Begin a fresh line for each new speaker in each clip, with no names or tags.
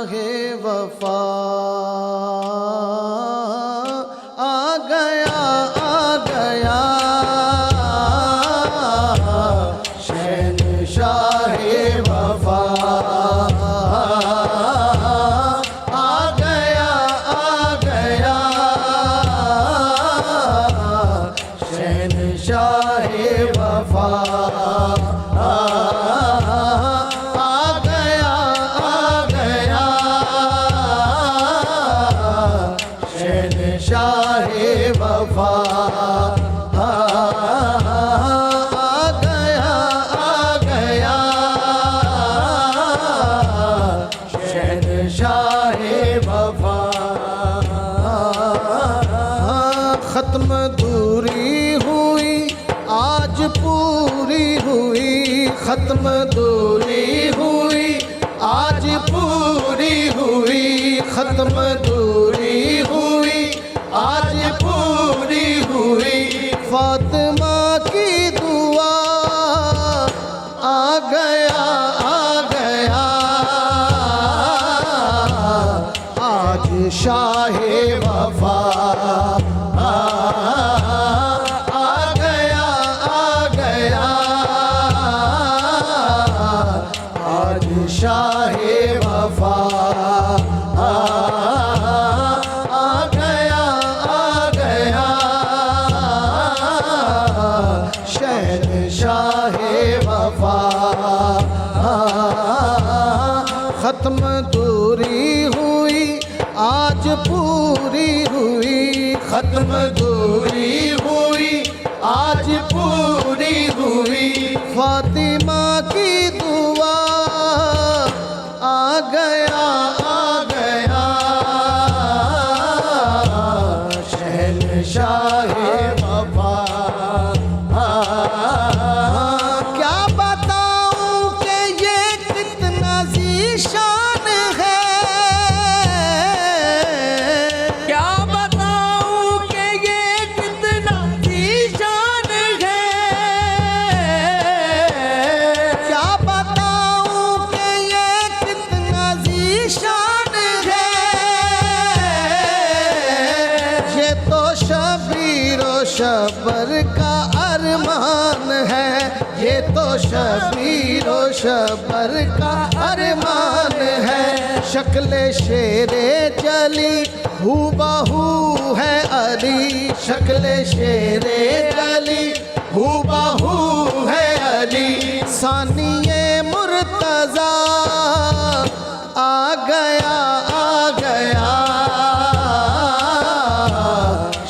شہنشاہ وفا آ گیا آ گیا شہنشاہ وفا آ گیا آ گیا شہنشاہ وفا شہنشاہ وفا آ گیا آ گیا شہنشاہ وفا ختم دوری ہوئی آج پوری ہوئی ختم دوری ہوئی آج پوری ہوئی ختم دوری ہوئی آج پوری ہوئی فاطمہ کی دعا آ گیا آ گیا آج شاہ وفا آ گیا آ گیا آج شاہ وفا شہنشاہ وفا ختم دوری ہوئی آج پوری ہوئی ختم دوری ہوئی آج پوری ہوئی فاطمہ کی دعا آ گیا آ گیا شہنشاہ وفا کیا بتاؤں کہ یہ کتنا ذیشان ہے کیا بتاؤں کہ یہ کتنا ذیشان ہے کیا بتاؤں کہ یہ کتنا ذیشان ہے یہ تو شبیر و شبر کا ارمان ہے یہ تو شبیر و شبر کا ارمان ہے شکل شیر جلی ہو بہو ہے علی شکل شیر جلی ہو بہو ہے علی ثانی مرتضی آ گیا آ گیا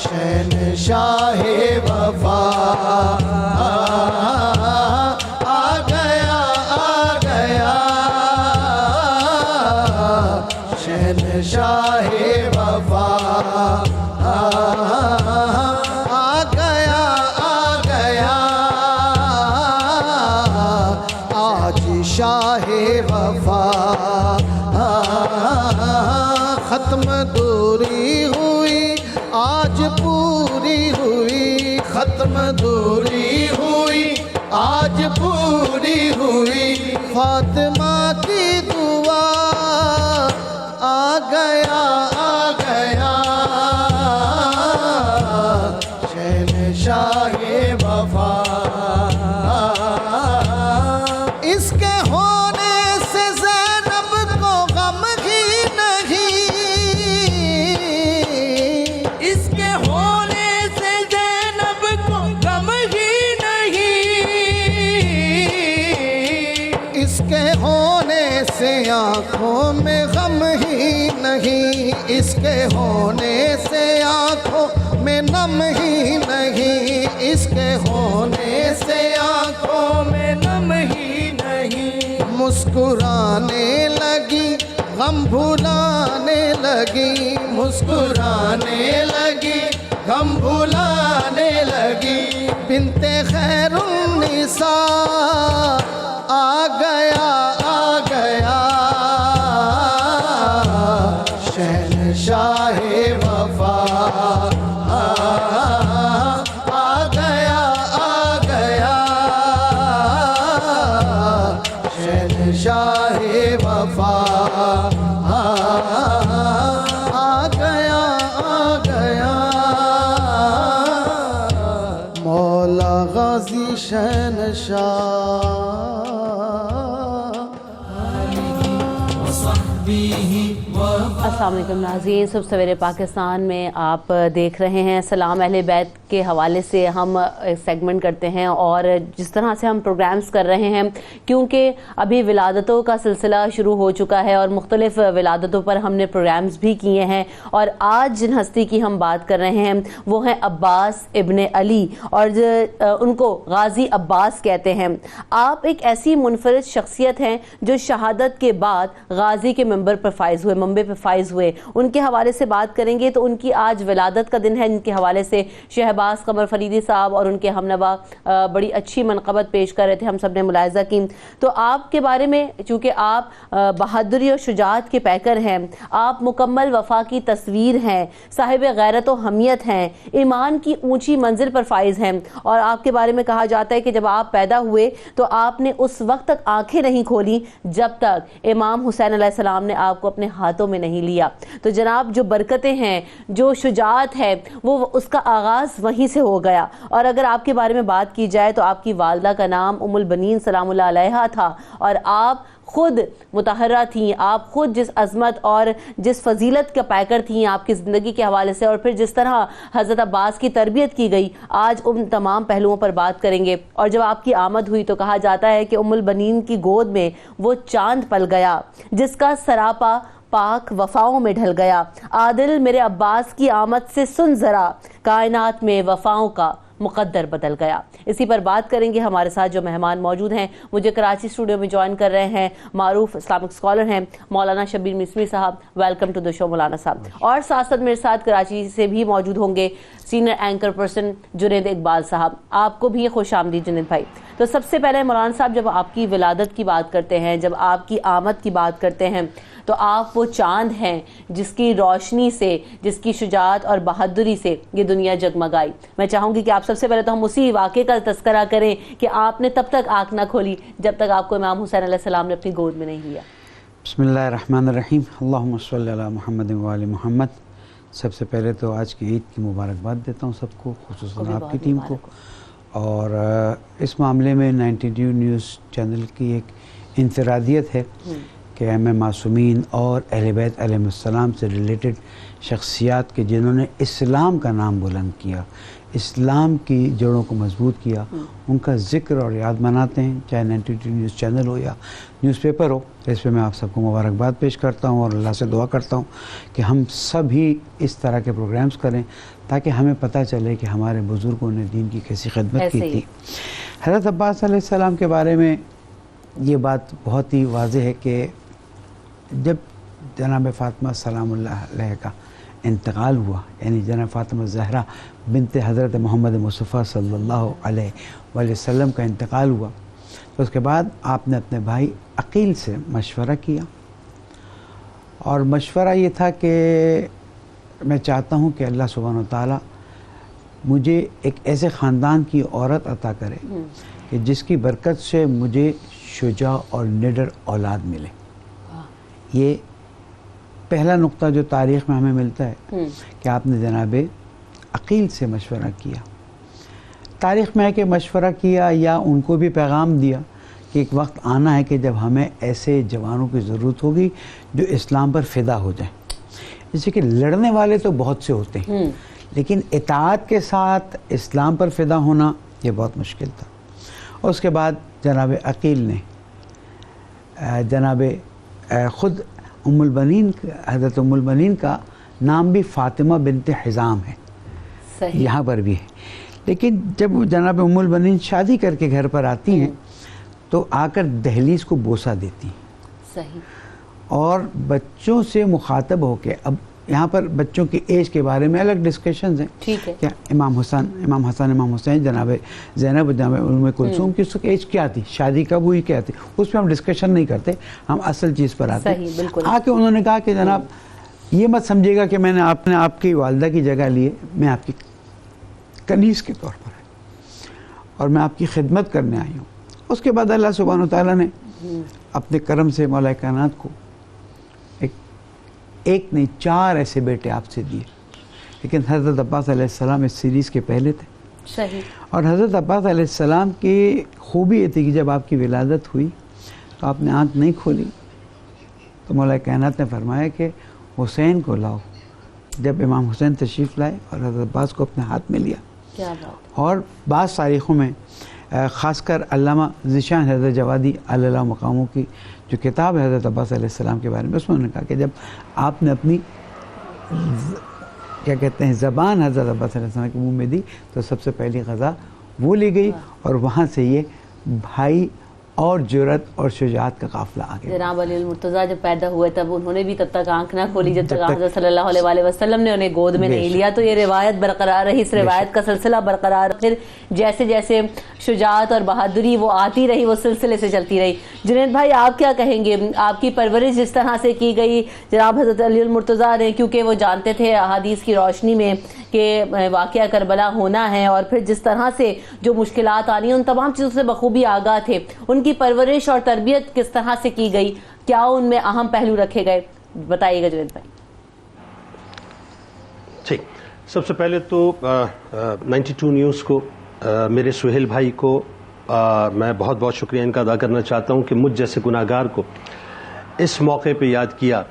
شہنشاہ وفا آ گیا آ گیا شہنشاہ وفا آ گیا آ گیا آج شاہ وفا ختم دوری ہوئی آج پوری ہوئی ختم دوری ہوئی آج پوری ہوئی فاطمہ کی دعا آ گیا آ گیا شہنشاہ وفا اس کے ہونے سے زینب کو غم ہی نہیں اس کے ہونے سے زینب کو غم ہی نہیں اس کے ہونے سے آنکھوں میں غم ہی نہیں اس کے ہونے سے آنکھوں میں نم ہی نہیں اس کے ہونے سے آنکھوں میں نم ہی نہیں مسکرانے لگی غم بھلانے لگی مسکرانے لگی غم بھلانے لگی بنت خیر النساء آ گیا آ گیا شہنشاہ وفا آ گیا آ گیا شہنشاہ وفا
غازی شہنشاہ.
السلام علیکم ناظرین، صبح سویرے پاکستان میں آپ دیکھ رہے ہیں. سلام اہل بیت کے حوالے سے ہم سیگمنٹ کرتے ہیں، اور جس طرح سے ہم پروگرامز کر رہے ہیں کیونکہ ابھی ولادتوں کا سلسلہ شروع ہو چکا ہے اور مختلف ولادتوں پر ہم نے پروگرامز بھی کیے ہیں. اور آج جن ہستی کی ہم بات کر رہے ہیں وہ ہیں عباس ابن علی، اور ان کو غازی عباس کہتے ہیں. آپ ایک ایسی منفرد شخصیت ہیں جو شہادت کے بعد غازی کے منبر پر فائز ہوئے. ان کے حوالے سے بات کریں گے تو ان کی آج ولادت کا دن ہے. ان کے حوالے سے شہباز قمر فریدی صاحب اور ان کے ہمنوا بڑی اچھی منقبت پیش کر رہے تھے، ہم سب نے ملاحظہ کی. تو آپ کے بارے میں، چونکہ آپ بہادری اور شجاعت کے پیکر ہیں، آپ مکمل وفا کی تصویر ہیں، صاحب غیرت و حمیت ہیں، ایمان کی اونچی منزل پر فائز ہیں. اور آپ کے بارے میں کہا جاتا ہے کہ جب آپ پیدا ہوئے تو آپ نے اس وقت تک آنکھیں نہیں کھولی جب تک امام حسین علیہ السلام نے آپ کو اپنے ہاتھوں میں نہیں لیا. تو جناب جو برکتیں ہیں، جو شجاعت ہے، وہ اس کا آغاز وہیں سے ہو گیا. اور اگر آپ کے بارے میں بات کی جائے تو آپ کی والدہ کا نام ام البنین سلام اللہ علیہا تھا، اور آپ خود مطہرہ تھیں. آپ خود جس عظمت اور جس فضیلت کا پیکر تھیں آپ کی زندگی کے حوالے سے، اور پھر جس طرح حضرت عباس کی تربیت کی گئی، آج ان تمام پہلوؤں پر بات کریں گے. اور جب آپ کی آمد ہوئی تو کہا جاتا ہے کہ ام البنین کی گود میں وہ چاند پل گیا جس کا سراپا پاک وفاؤں میں ڈھل گیا. عادل میرے عباس کی آمد سے سن ذرا، کائنات میں وفاؤں کا مقدر بدل گیا. اسی پر بات کریں گے. ہمارے ساتھ جو مہمان موجود ہیں، مجھے کراچی اسٹوڈیو میں جوائن کر رہے ہیں معروف اسلامک اسکالر ہیں مولانا شبیر مصری صاحب. ویلکم ٹو دی شو مولانا صاحب. اور ساتھ ساتھ میرے ساتھ کراچی سے بھی موجود ہوں گے senior anchor person Junaid Iqbal صاحب. آپ کو بھی خوش آمدید جنید بھائی. تو سب سے پہلے مولانا صاحب، جب آپ کی ولادت کی بات کرتے ہیں، جب آپ کی آمد کی بات کرتے ہیں، تو آپ وہ چاند ہیں جس کی روشنی سے، جس کی شجاعت اور بہادری سے یہ دنیا جگمگائی. میں چاہوں گی کہ آپ سب سے پہلے تو ہم اسی واقعے کا تذکرہ کریں کہ آپ نے تب تک آنکھ نہ کھولی جب تک آپ کو امام حسین علیہ السلام نے اپنی گود میں نہیں لیا.
بسم اللہ الرحمن الرحیم. اللہم صلی علی محمد و آل محمد. سب سے پہلے تو آج کی عید کی مبارکباد دیتا ہوں سب کو، خصوصاً آپ کی ٹیم کو. اور اس معاملے میں 92 نیوز چینل کی ایک انفرادیت ہے کہ ایم معصومین اور اہل بیت علیہ السلام سے ریلیٹڈ شخصیات کے جنہوں نے اسلام کا نام بلند کیا، اسلام کی جڑوں کو مضبوط کیا، ان کا ذکر اور یاد مناتے ہیں، چاہے 92 نیوز چینل ہو یا نیوز پیپر ہو. اس پہ میں آپ سب کو مبارکباد پیش کرتا ہوں اور اللہ سے دعا کرتا ہوں کہ ہم سب ہی اس طرح کے پروگرامز کریں تاکہ ہمیں پتہ چلے کہ ہمارے بزرگوں نے دین کی کیسی خدمت کی تھی. حضرت عباس علیہ السلام کے بارے میں یہ بات بہت ہی واضح ہے کہ جب جناب فاطمہ سلام اللہ علیہ کا انتقال ہوا، یعنی جناب فاطمہ زہرا بنت حضرت محمد مصطفیٰ صلی اللہ علیہ وآلہ وسلم کا انتقال ہوا، تو اس کے بعد آپ نے اپنے بھائی عقیل سے مشورہ کیا. اور مشورہ یہ تھا کہ میں چاہتا ہوں کہ اللہ سبحانہ و تعالیٰ مجھے ایک ایسے خاندان کی عورت عطا کرے کہ جس کی برکت سے مجھے شجاع اور نڈر اولاد ملے. یہ پہلا نقطہ جو تاریخ میں ہمیں ملتا ہے کہ آپ نے جناب عقیل سے مشورہ کیا. تاریخ میں ہے کہ مشورہ کیا یا ان کو بھی پیغام دیا کہ ایک وقت آنا ہے کہ جب ہمیں ایسے جوانوں کی ضرورت ہوگی جو اسلام پر فدا ہو جائیں. جیسے کہ لڑنے والے تو بہت سے ہوتے ہیں، لیکن اطاعت کے ساتھ اسلام پر فدا ہونا یہ بہت مشکل تھا. اور اس کے بعد جناب عقیل نے جناب خود ام البنین، حضرت ام البنین کا نام بھی فاطمہ بنت حزام ہے، یہاں پر بھی ہے. لیکن جب جناب ام البنین شادی کر کے گھر پر آتی ہیں تو آ کر دہلیز کو بوسہ دیتی ہیں اور بچوں سے مخاطب ہو کے، اب یہاں پر بچوں کی ایج کے بارے میں الگ ڈسکشنز ہیں. کیا امام حسین، جناب زینب، جناب ام کلثوم کی اس وقت ایج کیا تھی، شادی کب ہوئی، کیا تھی، اس پہ ہم ڈسکشن نہیں کرتے، ہم اصل چیز پر آتے ہیں. آ کے انہوں نے کہا کہ جناب یہ مت سمجھے گا کہ میں نے آپ کی والدہ کی جگہ لیے، میں آپ کی کنیز کے طور پر ہے اور میں آپ کی خدمت کرنے آئی ہوں. اس کے بعد اللہ سبحانہ وتعالیٰ نے اپنے کرم سے مولا کائنات کو ایک نہیں 4 ایسے بیٹے آپ سے دیے. لیکن حضرت عباس علیہ السلام اس سیریز کے پہلے تھے.
صحیح.
اور حضرت عباس علیہ السلام کی خوبی یہ تھی کہ جب آپ کی ولادت ہوئی تو آپ نے آنکھ نہیں کھولی، تو مولا کائنات نے فرمایا کہ حسین کو لاؤ. جب امام حسین تشریف لائے اور حضرت عباس کو اپنے ہاتھ میں لیا.
کیا بات.
اور بعض تاریخوں میں خاص کر علامہ ذیشان حضرت جوادی علی اللہ مقاموں کی جو کتاب ہے حضرت عباس علیہ السلام کے بارے میں، اس میں انہوں نے کہا کہ جب آپ نے اپنی کیا کہتے ہیں زبان حضرت عباس علیہ السلام کے منہ میں دی تو سب سے پہلی غذا وہ لی گئی، اور وہاں سے یہ بھائی اور جرأت اور شجاعت کا قافلہ آ گیا.
جناب علی المرتضیٰ جب پیدا ہوئے تب انہوں نے بھی تب تک آنکھ نہ کھولی جب تک حضرت صلی اللہ علیہ وآلہ وسلم نے انہیں گود میں نہیں لیا. تو یہ روایت برقرار رہی، اس روایت کا سلسلہ برقرار. پھر جیسے جیسے شجاعت اور بہادری وہ آتی رہی، وہ سلسلے سے چلتی رہی. جنید بھائی آپ کیا کہیں گے؟ آپ کی پرورش جس طرح سے کی گئی جناب حضرت علی المرتضیٰ نے، کیونکہ وہ جانتے تھے احادیث کی روشنی میں کہ واقعہ کربلا ہونا ہے، اور پھر جس طرح سے جو مشکلات آ رہی ہیں ان تمام چیزوں سے بخوبی آگاہ تھے. ان کی پرورش اور تربیت کس طرح سے کی گئی؟ کیا ان میں اہم پہلو رکھے گئے؟ بتائیے گا جنید بھائی.
ٹھیک، سب سے پہلے تو 92 نیوز کو، میرے سہیل بھائی کو میں بہت بہت شکریہ ان کا ادا کرنا چاہتا ہوں کہ مجھ جیسے گناہگار کو اس موقع پہ یاد کیا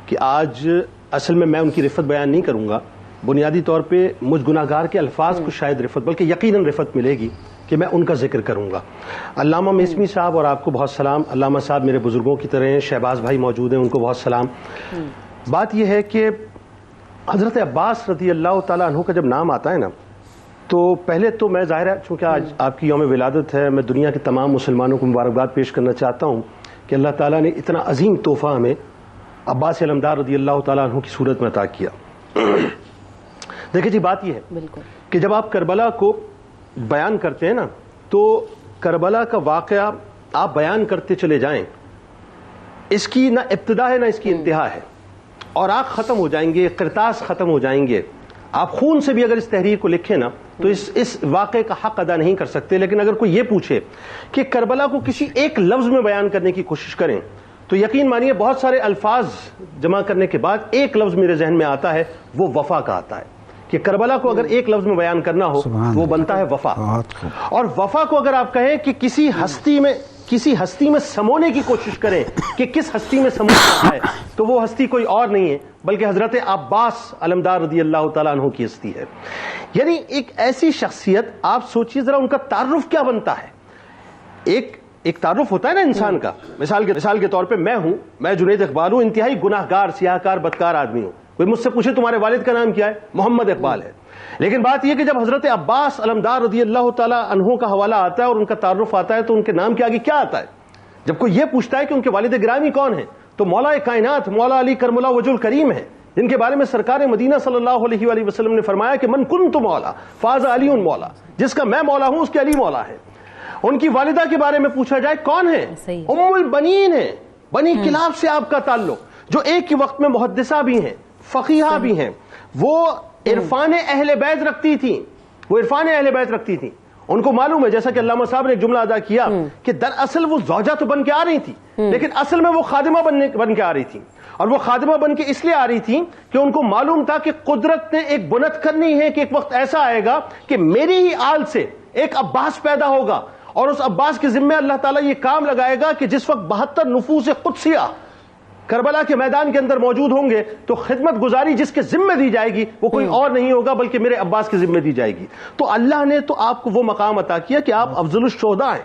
کہ آج اصل میں ان کی رفت بیان نہیں کروں گا. بنیادی طور پہ مجھ گناہگار کے الفاظ کو شاید رفت، بلکہ یقیناً رفت ملے گی کہ میں ان کا ذکر کروں گا. علامہ میسمی صاحب اور آپ کو بہت سلام. علامہ صاحب میرے بزرگوں کی طرح ہیں. شہباز بھائی موجود ہیں، ان کو بہت سلام. بات یہ ہے کہ حضرت عباس رضی اللہ تعالیٰ عنہ کا جب نام آتا ہے نا، تو پہلے تو میں ظاہر ہے چونکہ آج آپ کی یوم ولادت ہے، میں دنیا کے تمام مسلمانوں کو مبارکباد پیش کرنا چاہتا ہوں کہ اللہ تعالیٰ نے اتنا عظیم تحفہ ہمیں عباس علمدار رضی اللہ تعالیٰ عنہ کی صورت میں عطا کیا. دیکھیں جی، بات یہ ہے کہ جب آپ کربلا کو بیان کرتے ہیں نا، تو کربلا کا واقعہ آپ بیان کرتے چلے جائیں، اس کی نہ ابتدا ہے نہ اس کی انتہا ہے، اور آنکھ ختم ہو جائیں گے، قرطاس ختم ہو جائیں گے. آپ خون سے بھی اگر اس تحریر کو لکھیں نا تو اس واقعے کا حق ادا نہیں کر سکتے. لیکن اگر کوئی یہ پوچھے کہ کربلا کو کسی ایک لفظ میں بیان کرنے کی کوشش کریں تو یقین مانیے بہت سارے الفاظ جمع کرنے کے بعد ایک لفظ میرے ذہن میں آتا ہے، وہ وفا کا آتا ہے. کہ کربلا کو اگر ایک لفظ میں بیان کرنا ہو وہ بنتا ہے وفا. اور وفا کو اگر آپ کہیں کہ کسی ہستی میں سمونے کی کوشش کریں کہ کس ہستی میں سمونا ہے، تو وہ ہستی کوئی اور نہیں ہے بلکہ حضرت عباس علمدار رضی اللہ تعالیٰ عنہ کی ہستی ہے. یعنی ایک ایسی شخصیت، آپ سوچئے ذرا ان کا تعارف کیا بنتا ہے. ایک تعارف ہوتا ہے نا انسان کا. مثال کے طور پہ میں جنید اقبال ہوں، انتہائی گناہگار، سیاہکار، بدکار آدمی ہوں. کوئی مجھ سے پوچھے تمہارے والد کا نام کیا ہے؟ محمد اقبال ہے. لیکن بات یہ کہ جب حضرت عباس علمدار رضی اللہ تعالیٰ عنہ کا حوالہ آتا ہے اور ان کا تعارف آتا ہے تو ان کے نام کے آگے کیا آتا ہے؟ جب کوئی یہ پوچھتا ہے کہ ان کے والد گرامی کون ہیں تو مولا کائنات مولا علی کرم اللہ وجہ الکریم ہے، جن کے بارے میں سرکار مدینہ صلی اللہ علیہ وآلہ وسلم نے فرمایا کہ من کنت مولا فاز علی مولا، جس کا میں مولا ہوں اس کے علی مولا ہے. ان کی والدہ کے بارے میں پوچھا جائے کون ہے؟ ام البنین ہے. بنی کلاب سے آپ کا تعلق، جو ایک ہی وقت میں محدثہ بھی ہیں، فقیہہ بھی ہیں. وہ عرفان اہل بیت رکھتی تھیں. ان کو معلوم ہے، جیسا کہ علامہ صاحب نے ایک جملہ ادا کیا کہ دراصل وہ زوجہ تو بن کے آ رہی تھی لیکن اصل میں وہ خادمہ بن کے آ رہی تھی. اور وہ خادمہ بن کے اس لیے آ رہی تھی کہ ان کو معلوم تھا کہ قدرت نے ایک بنت کرنی ہے کہ ایک وقت ایسا آئے گا کہ میری ہی آل سے ایک عباس پیدا ہوگا، اور اس عباس کے ذمہ اللہ تعالیٰ یہ کام لگائے گا کہ جس وقت 72 نفوس قدسیہ کربلا کے میدان کے اندر موجود ہوں گے تو خدمت گزاری جس کے ذمہ دی جائے گی وہ کوئی اور نہیں ہوگا بلکہ میرے عباس کے ذمہ دی جائے گی. تو اللہ نے تو آپ کو وہ مقام عطا کیا کہ آپ افضل الشہداء ہیں،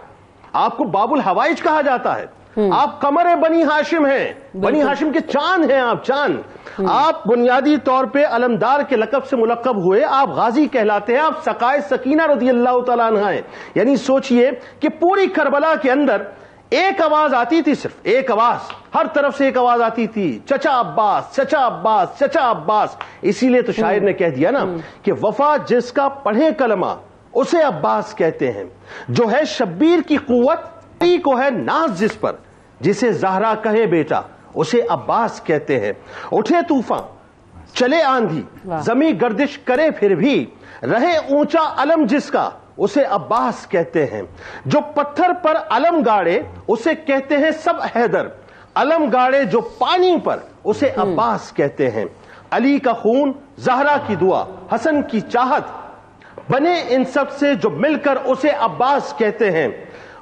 آپ کو باب الحوائج کہا جاتا ہے، آپ قمر بنی ہاشم ہیں، بنی ہاشم کے چاند ہیں. آپ چاند، آپ بنیادی طور پہ علمدار کے لقب سے ملقب ہوئے، آپ غازی کہلاتے ہیں، آپ سقائے سکینہ رضی اللہ تعالیٰ عنہ ہیں. یعنی سوچئے کہ پوری کربلا کے اندر ایک آواز آتی تھی، صرف ایک آواز، ہر طرف سے ایک آواز آتی تھی، چچا عباس، چچا عباس، چچا عباس. اسی لیے تو شاعر نے کہہ دیا نا کہ وفا جس کا پڑھے کلمہ اسے عباس کہتے ہیں، جو ہے شبیر کی قوت کو ہے ناز جس پر، جسے زہرا کہے بیٹا اسے عباس کہتے ہیں. اٹھے طوفان چلے آندھی زمیں گردش کرے پھر بھی رہے اونچا علم جس کا اسے عباس کہتے ہیں. جو پتھر پر علم گاڑے اسے کہتے ہیں سب حیدر، علم گاڑے جو پانی پر اسے عباس کہتے ہیں. علی کا خون، زہرا کی دعا، حسن کی چاہت، بنے ان سب سے جو مل کر اسے عباس کہتے ہیں.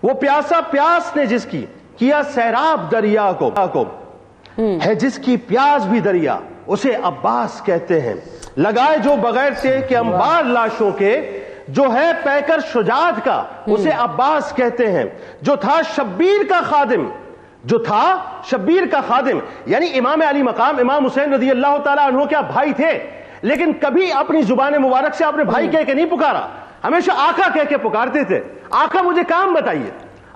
وہ پیاسا پیاس نے جس کی کیا سیراب دریا کو ہے جس کی پیاس بھی دریا اسے عباس کہتے ہیں. لگائے جو بغیر سے کہ انبار لاشوں کے جو ہے پیکر شجاعت کا اسے عباس کہتے ہیں. جو تھا شبیر کا خادم یعنی امام علی مقام امام حسین رضی اللہ تعالیٰ عنہ کیا بھائی تھے، لیکن کبھی اپنی زبان مبارک سے آپ نے بھائی کہہ کے نہیں پکارا، ہمیشہ آقا کہہ کے پکارتے تھے. آقا مجھے کام بتائیے،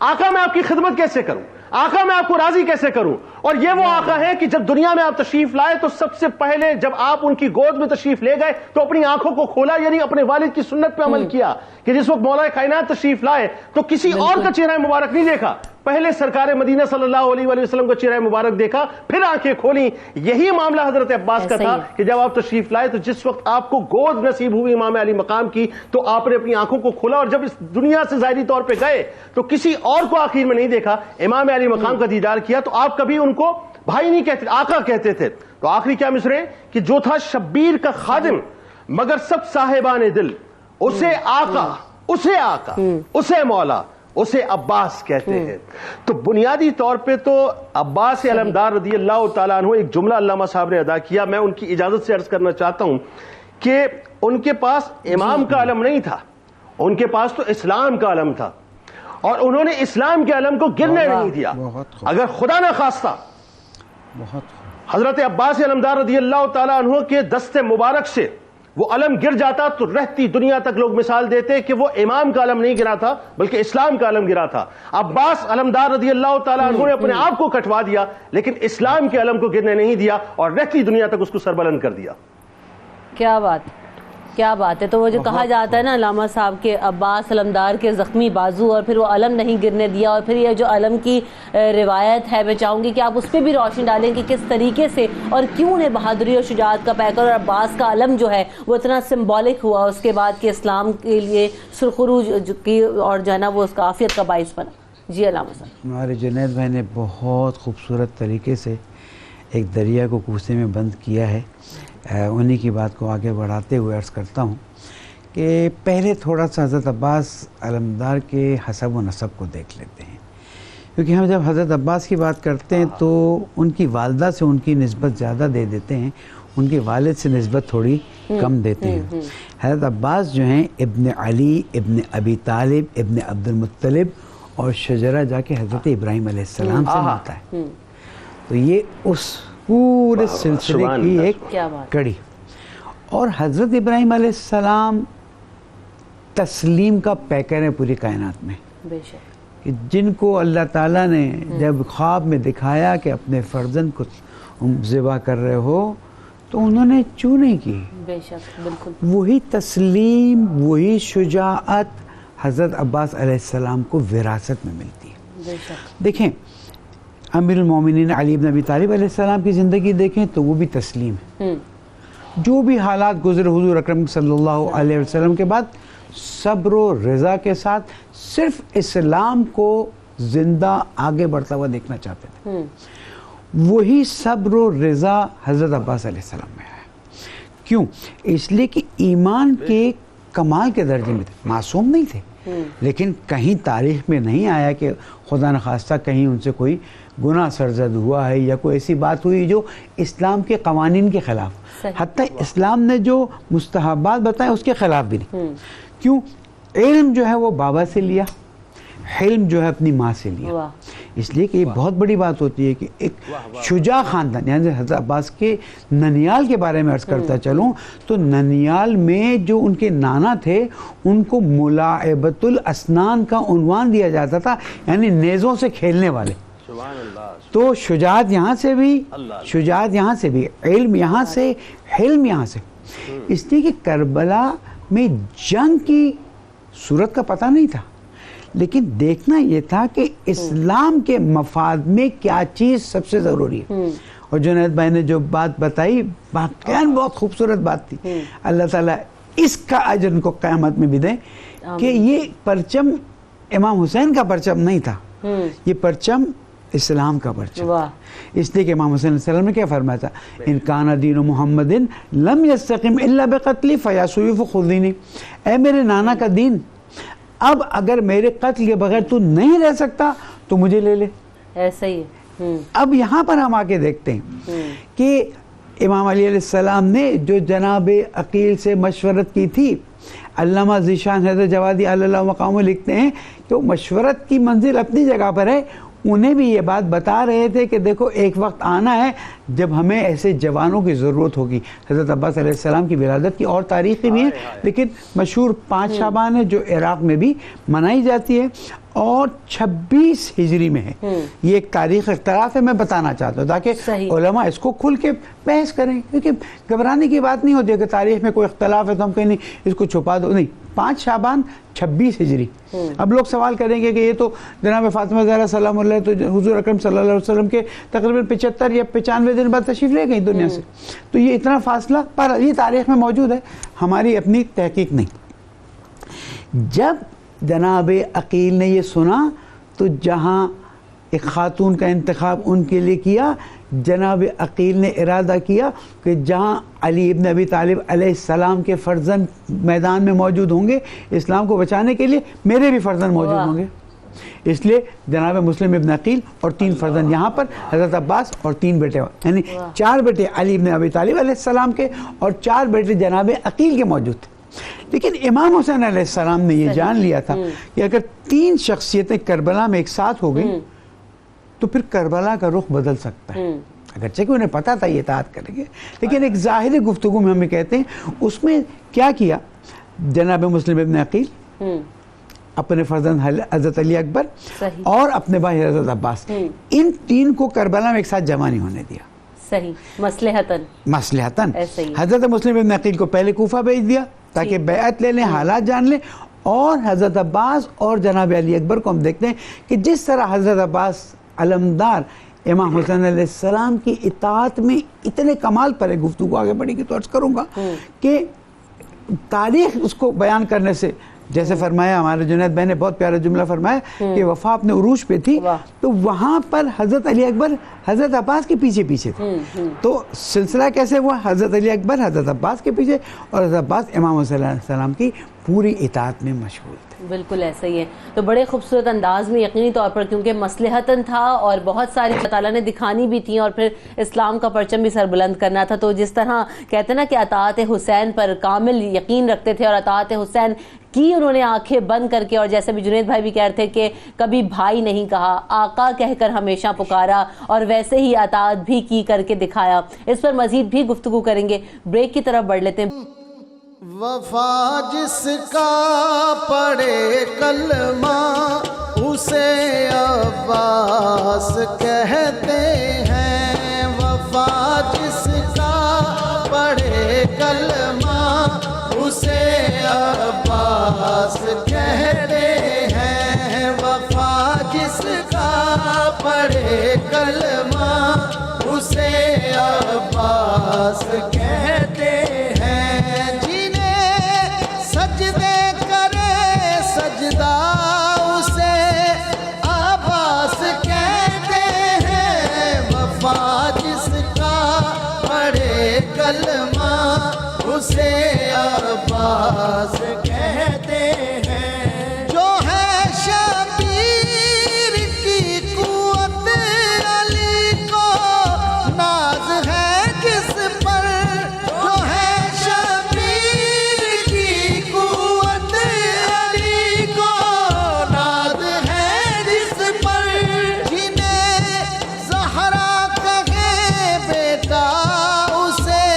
آقا میں آپ کی خدمت کیسے کروں، آقا میں آپ کو راضی کیسے کروں. اور یہ وہ آقا ہے کہ جب دنیا میں آپ تشریف لائے تو سب سے پہلے جب آپ ان کی گود میں تشریف لے گئے تو اپنی آنکھوں کو کھولا، یعنی اپنے والد کی سنت پہ عمل کیا کہ جس وقت مولا کائنات تشریف لائے تو کسی اور کا چہرہ مبارک نہیں دیکھا، پہلے سرکار مدینہ صلی اللہ علیہ وآلہ وسلم کا چہرہ مبارک دیکھا، پھر آنکھیں کھولیں. یہی معاملہ حضرت عباس کا تھا کہ جب آپ تشریف لائے تو جس وقت آپ کو گود نصیب ہوئی امام علی مقام کی تو آپ نے اپنی آنکھوں کو کھولا، اور جب اس دنیا سے ظاہری طور پہ گئے تو کسی اور کو آخر میں نہیں دیکھا، امام علی مقام کا دیدار کیا. تو آپ کبھی ان کو بھائی نہیں کہتے، آقا کہتے تھے. تو آخری کیا مصرے کہ جو تھا شبیر کا خادم مگر سب صاحبان دل اسے آقا اسے مولا اسے عباس کہتے ہیں. تو بنیادی طور پہ تو عباس علمدار رضی اللہ تعالیٰ عنہ ایک جملہ علامہ صاحب نے ادا کیا، میں ان کی اجازت سے عرض کرنا چاہتا ہوں کہ ان کے پاس امام کا علم نہیں تھا، ان کے پاس تو اسلام کا علم تھا، اور انہوں نے اسلام کے علم کو گرنے نہیں دیا. اگر خدا نہ خواستہ حضرت عباس علمدار رضی اللہ تعالیٰ عنہ کے دست مبارک سے وہ علم گر جاتا تو رہتی دنیا تک لوگ مثال دیتے کہ وہ امام کا علم نہیں گرا تھا بلکہ اسلام کا علم گرا تھا. عباس علمدار رضی اللہ تعالیٰ عنہ نے اپنے آپ کو کٹوا دیا لیکن اسلام کے علم کو گرنے نہیں دیا اور رہتی دنیا تک اس کو سربلند کر دیا.
کیا بات ہے. تو وہ جو کہا جاتا ہے نا علامہ صاحب کے عباس علمدار کے زخمی بازو اور پھر وہ علم نہیں گرنے دیا، اور پھر یہ جو علم کی روایت ہے میں چاہوں گی کہ آپ اس پہ بھی روشنی ڈالیں کہ کس طریقے سے اور کیوں نے بہادری اور شجاعت کا پیکر اور عباس کا علم جو ہے وہ اتنا سمبولک ہوا اس کے بعد کہ اسلام کے لیے سرخروج کی اور جو ہے نا وہ اس کا عافیت کا باعث بنا. جی علامہ صاحب.
ہمارے جنید بھائی نے بہت خوبصورت طریقے سے ایک دریا کو کوسے میں بند کیا ہے. انہی کی بات کو آگے بڑھاتے ہوئے عرض کرتا ہوں کہ پہلے تھوڑا سا حضرت عباس علمدار کے حسب و نسب کو دیکھ لیتے ہیں، کیونکہ ہم جب حضرت عباس کی بات کرتے ہیں تو ان کی والدہ سے ان کی نسبت زیادہ دے دیتے ہیں، ان کے والد سے نسبت تھوڑی کم دیتے ہیں. حضرت عباس جو ہیں ابن علی ابن ابی طالب ابن عبد المطلب اور شجرہ جا کے حضرت ابراہیم علیہ السلام سے ملتا ہے. تو یہ اس پورے سلسلے کی ایک کڑی. اور حضرت ابراہیم علیہ السلام تسلیم کا پیکر ہے پوری کائنات میں، کہ جن کو اللہ تعالیٰ نے جب خواب میں دکھایا کہ اپنے فرزند کو ذبح کر رہے ہو تو انہوں نے چوں نہیں کی. وہی تسلیم وہی شجاعت حضرت عباس علیہ السلام کو وراثت میں ملتی ہے. دیکھیں امیر المومنین علی بن ابی طالب علیہ السلام کی زندگی دیکھیں تو وہ بھی تسلیم ہے. جو بھی حالات گزرے حضور اکرم صلی اللہ علیہ وسلم کے بعد صبر و رضا کے ساتھ صرف اسلام کو زندہ آگے بڑھتا ہوا دیکھنا چاہتے تھے. وہی صبر و رضا حضرت عباس علیہ السلام میں آیا. کیوں؟ اس لیے کہ ایمان کے کمال کے درجے میں تھے، معصوم نہیں تھے، لیکن کہیں تاریخ میں نہیں آیا کہ خدا نخواستہ کہیں ان سے کوئی گناہ سرزد ہوا ہے یا کوئی ایسی بات ہوئی جو اسلام کے قوانین کے خلاف، حتیٰ اسلام نے جو مستحبات بتائے اس کے خلاف بھی نہیں. کیوں؟ علم جو ہے وہ بابا سے لیا، حلم جو ہے اپنی ماں سے لیا. اس لیے کہ یہ بہت بڑی بات ہوتی ہے کہ ایک شجاع خاندان، یعنی حضرت عباس کے ننیال کے بارے میں عرض کرتا چلوں تو ننیال میں جو ان کے نانا تھے ان کو ملاعبۃ الاسنان کا عنوان دیا جاتا تھا، یعنی نیزوں سے کھیلنے والے. تو شجاعت یہاں سے بھی علم یہاں سے، حلم یہاں سے. اس لیے کہ کربلا میں جنگ کی صورت کا پتہ نہیں تھا، لیکن دیکھنا یہ تھا کہ اسلام کے مفاد میں کیا چیز سب سے ضروری ہے. اور جنید بھائی نے جو بات بتائی بہت خوبصورت بات تھی. اللہ تعالیٰ اس کا اجر ان کو قیامت میں بھی دے کہ یہ پرچم امام حسین کا پرچم نہیں تھا، یہ پرچم اسلام کا پرچم،
واہ،
اس لیے کہ امام حسین علیہ السلام نے کیا فرمایا تھا، ان کان دین محمد لم یستقم الا بقتلی فیا سیف خذینی، اے میرے نانا کا دین اب اگر میرے قتل کے بغیر تو نہیں رہ سکتا تو مجھے لے لے۔
ایسا ہی ہے۔
اب یہاں پر ہم آ کے دیکھتے ہیں کہ امام علی علیہ السلام نے جو جناب عقیل سے مشورت کی تھی، علامہ ذیشان حیدر جوادی علی اللہ مقام لکھتے ہیں کہ وہ مشورت کی منزل اپنی جگہ پر ہے، انہیں بھی یہ بات بتا رہے تھے کہ دیکھو ایک وقت آنا ہے جب ہمیں ایسے جوانوں کی ضرورت ہوگی۔ حضرت عباس علیہ السلام کی ولادت کی اور تاریخیں بھی ہیں، لیکن مشہور 5 شعبان ہے جو عراق میں بھی منائی جاتی ہے اور 26 ہجری میں ہے۔ یہ ایک تاریخ اختلاف ہے، میں بتانا چاہتا ہوں تاکہ علماء اس کو کھل کے بحث کریں، کیونکہ گھبرانے کی بات نہیں ہوتی ہے کہ تاریخ میں کوئی اختلاف ہے تو ہم کہیں نہیں اس کو چھپا دو، نہیں، 5 شعبان 26 ہجری۔ اب لوگ سوال کریں گے کہ یہ تو جناب فاطمہ زہرا سلام اللہ تو حضور اکرم صلی اللہ علیہ وسلم کے تقریباً 75 یا 95 دن بعد تشریف لے گئی دنیا سے، تو یہ اتنا فاصلہ، پر یہ تاریخ میں موجود ہے، ہماری اپنی تحقیق نہیں۔ جب جناب عقیل نے یہ سنا تو جہاں ایک خاتون کا انتخاب ان کے لیے کیا، جناب عقیل نے ارادہ کیا کہ جہاں علی ابن ابی طالب علیہ السلام کے فرزند میدان میں موجود ہوں گے اسلام کو بچانے کے لیے، میرے بھی فرزند موجود ہوں گے۔ اس لیے جناب مسلم ابن عقیل اور 3 فرزند یہاں پر، حضرت عباس اور 3 بیٹے، یعنی 4 بیٹے علی ابن ابی طالب علیہ السلام کے اور 4 بیٹے جناب عقیل کے موجود تھے۔ لیکن امام حسین علیہ السلام نے یہ جان لیا تھا کہ اگر 3 شخصیتیں کربلا میں ایک ساتھ ہو گئی تو پھر کربلا کا رخ بدل سکتا ہے، اگرچہ کہ انہیں پتا تھا یہ اطاعت کریں گے، لیکن ایک ظاہری گفتگو میں ہمیں کہتے ہیں اس میں کیا کیا جناب مسلم ابن عقیل، اپنے فرزند حضرت علی اکبر اور اپنے بھائی حضرت عباس، ان 3 کو کربلا میں ایک ساتھ جمع نہیں ہونے دیا،
صحیح، مصلحتاً
حضرت مسلم ابن عقیل کو پہلے کوفہ بھیج دیا تاکہ بیعت لے لیں، حالات جان لیں، اور حضرت عباس اور جناب علی اکبر کو ہم دیکھتے ہیں کہ جس طرح حضرت عباس علمدار امام حسین علیہ السلام کی اطاعت میں اتنے کمال پر ہے، گفتگو آگے بڑھی گی تو عرض کروں گا کہ تاریخ اس کو بیان کرنے سے، جیسے فرمایا ہمارے جنید بھائی نے بہت پیارا جملہ فرمایا کہ وفا اپنے عروج پہ تھی تو وہاں پر حضرت علی اکبر حضرت عباس کے پیچھے پیچھے تھے، تو سلسلہ کیسے ہوا، حضرت علی اکبر حضرت عباس کے پیچھے اور حضرت عباس امام حسین علیہ السلام کی پوری اطاعت میں مشغول تھے۔
بالکل ایسا ہی ہے، تو بڑے خوبصورت انداز میں یقینی طور پر، کیونکہ مصلحتاً تھا اور بہت ساری اللہ تعالیٰ نے دکھانی بھی تھیں اور پھر اسلام کا پرچم بھی سربلند کرنا تھا، تو جس طرح کہتے ہیں نا کہ اطاعت حسین پر کامل یقین رکھتے تھے اور اطاعت حسین کی انہوں نے آنکھیں بند کر کے، اور جیسے بھی جنید بھائی بھی کہہ رہے تھے کہ کبھی بھائی نہیں کہا، آقا کہہ کر ہمیشہ پکارا، اور ویسے ہی اطاعت بھی کی کر کے دکھایا۔ اس پر مزید بھی گفتگو کریں گے، بریک کی طرف بڑھ لیتے ہیں۔
وفا جس کا پڑھے کلمہ اسے عباس کہتے ہیں، وفا جس کا پڑھے کلمہ اسے عباس کہتے ہیں، وفا جس کا پڑھے کلمہ اسے عباس کہتے ہیں، سجدے کرے سجدہ اسے عباس کہتے ہیں، وفا جس کا پڑھے کلمہ اسے عباس کہتے ہیں، جو ہے شبیر کی قوت علی کو ناز ہے کس پر، جو ہے شبیر کی قوت علی کو ناز ہے جس پر، جنہیں زہرا کہے بیٹا اسے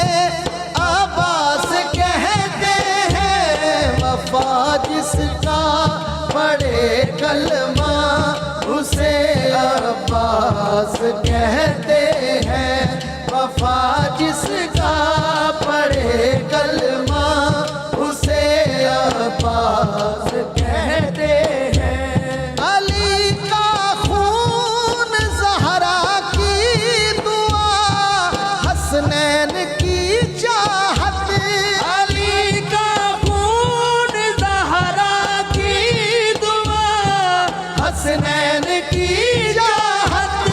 عباس کہتے ہیں، وفا جس کا پڑھے کلمہ اسے عباس کہتے ہیں، وفا جس کا پڑھے کلمہ اسے عباس کہتے ہیں، علی کا خون زہرا کی دعا حسنین کی چاہت، علی کا خون زہرا کی دعا حسنین کی چاہت،